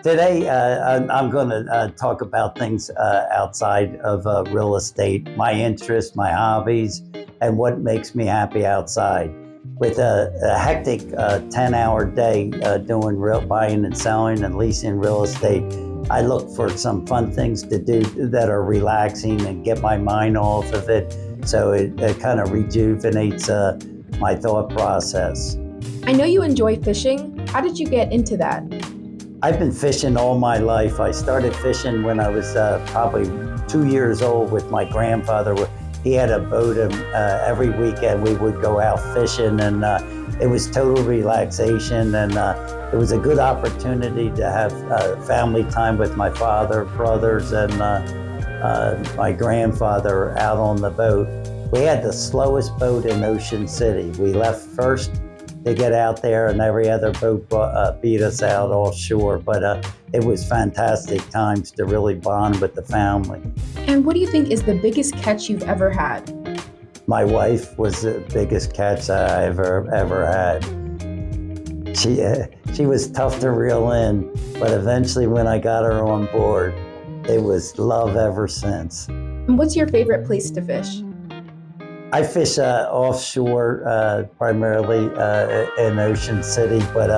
Today, I'm going to talk about things outside of real estate, my interests, my hobbies, and what makes me happy outside. With a hectic 10-hour day doing buying and selling and leasing real estate, I look for some fun things to do that are relaxing and get my mind off of it. So it kind of rejuvenates my thought process. I know you enjoy fishing. How did you get into that? I've been fishing all my life. I started fishing when I was probably 2 years old with my grandfather. He had a boat, and every weekend we would go out fishing, and it was total relaxation, and it was a good opportunity to have family time with my father, brothers, and my grandfather out on the boat. We had the slowest boat in Ocean City. We left first to get out there, and every other boat beat us out offshore. But it was fantastic times to really bond with the family. And what do you think is the biggest catch you've ever had? My wife was the biggest catch I ever had. She was tough to reel in, but eventually when I got her on board, it was love ever since. And what's your favorite place to fish? I fish offshore, primarily in Ocean City, but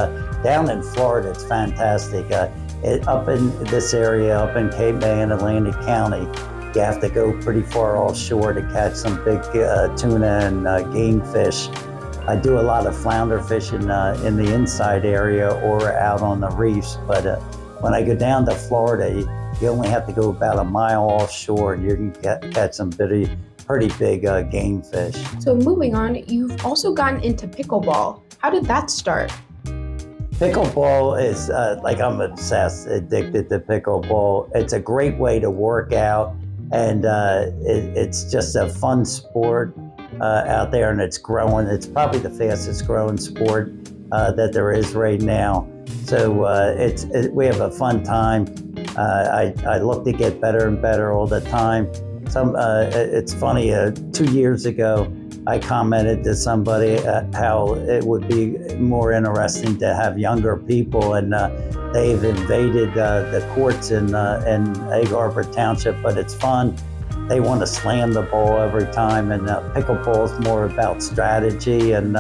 down in Florida, it's fantastic. Up in this area, up in Cape May and Atlantic County, you have to go pretty far offshore to catch some big tuna and game fish. I do a lot of flounder fishing in the inside area or out on the reefs, but when I go down to Florida, you only have to go about a mile offshore and you can catch some pretty big game fish. So moving on, you've also gotten into pickleball. How did that start? Pickleball is I'm obsessed, addicted to pickleball. It's a great way to work out, and it's just a fun sport out there, and it's growing. It's probably the fastest growing sport that there is right now. So we have a fun time. I look to get better and better all the time. It's funny, 2 years ago, I commented to somebody how it would be more interesting to have younger people, and they've invaded the courts in Egg Harbor Township, but it's fun. They want to slam the ball every time, and pickleball is more about strategy and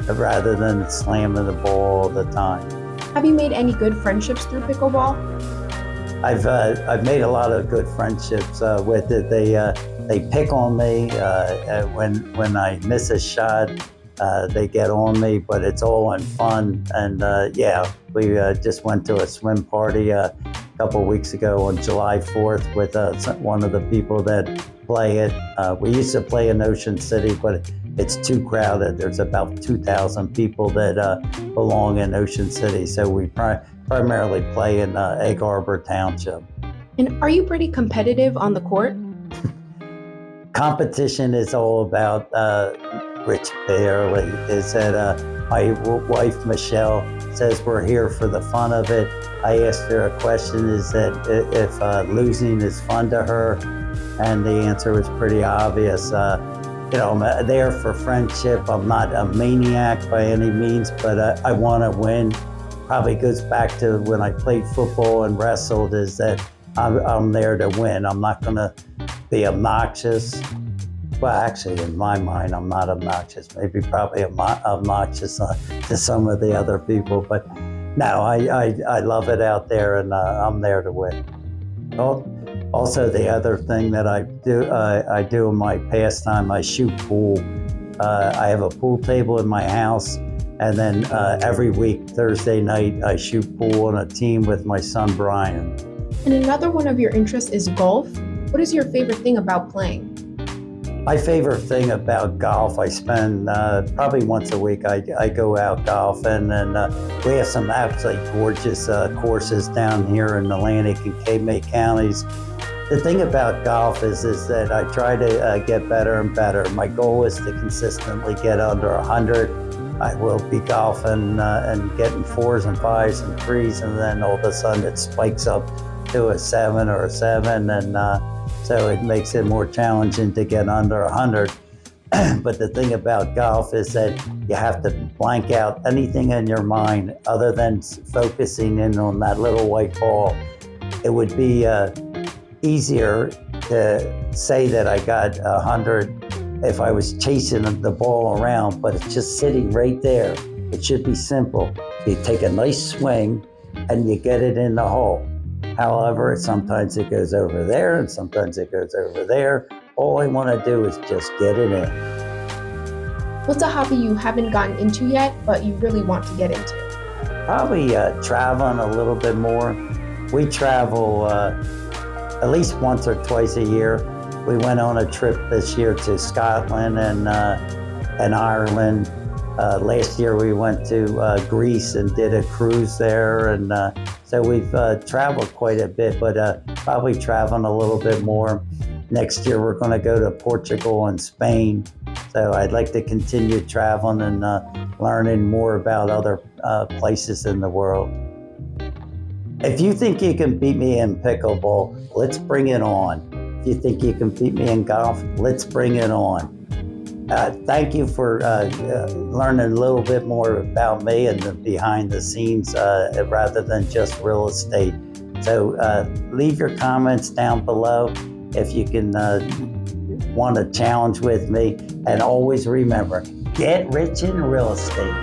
rather than slamming the ball all the time. Have you made any good friendships through pickleball? I've made a lot of good friendships with it. They pick on me when I miss a shot. They get on me, but it's all in fun. And we just went to a swim party a couple of weeks ago on July 4th with one of the people that play it. We used to play in Ocean City, but it's too crowded. There's about 2,000 people that belong in Ocean City, so we primarily play in Egg Harbor Township. And are you pretty competitive on the court? Competition is all about Rich barely. Is that my wife Michelle says we're here for the fun of it. I asked her a question: is that if losing is fun to her? And the answer was pretty obvious. I'm there for friendship. I'm not a maniac by any means, but I want to win. Probably goes back to when I played football and wrestled, is that I'm there to win. I'm not going to be obnoxious. Well, actually, in my mind, I'm not obnoxious. Maybe probably obnoxious to some of the other people. But no, I love it out there, and I'm there to win. Also, the other thing that I do in my pastime, I shoot pool. I have a pool table in my house. And then every week, Thursday night, I shoot pool on a team with my son, Brian. And another one of your interests is golf. What is your favorite thing about playing? My favorite thing about golf, I spend probably once a week, I go out golfing, and we have some absolutely gorgeous courses down here in Atlantic and Cape May counties. The thing about golf is that I try to get better and better. My goal is to consistently get under 100. I will be golfing and getting 4s and 5s and 3s, and then all of a sudden it spikes up to a 7 or a 7, and so it makes it more challenging to get under 100. But the thing about golf is that you have to blank out anything in your mind other than focusing in on that little white ball. It would be easier to say that I got 100 if I was chasing the ball around, but it's just sitting right there. It should be simple. You take a nice swing and you get it in the hole. However, sometimes it goes over there and sometimes it goes over there. All I want to do is just get it in. What's a hobby you haven't gotten into yet, but you really want to get into? Probably traveling a little bit more. We travel at least once or twice a year. We went on a trip this year to Scotland and Ireland. Last year we went to Greece and did a cruise there, and so we've traveled quite a bit, but probably traveling a little bit more. Next year we're going to go to Portugal and Spain, so I'd like to continue traveling and learning more about other places in the world. If you think you can beat me in pickleball, let's bring it on. If you think you can beat me in golf, let's bring it on. Thank you for learning a little bit more about me and the behind the scenes rather than just real estate. So leave your comments down below if you can want a challenge with me. And always remember, get rich in real estate.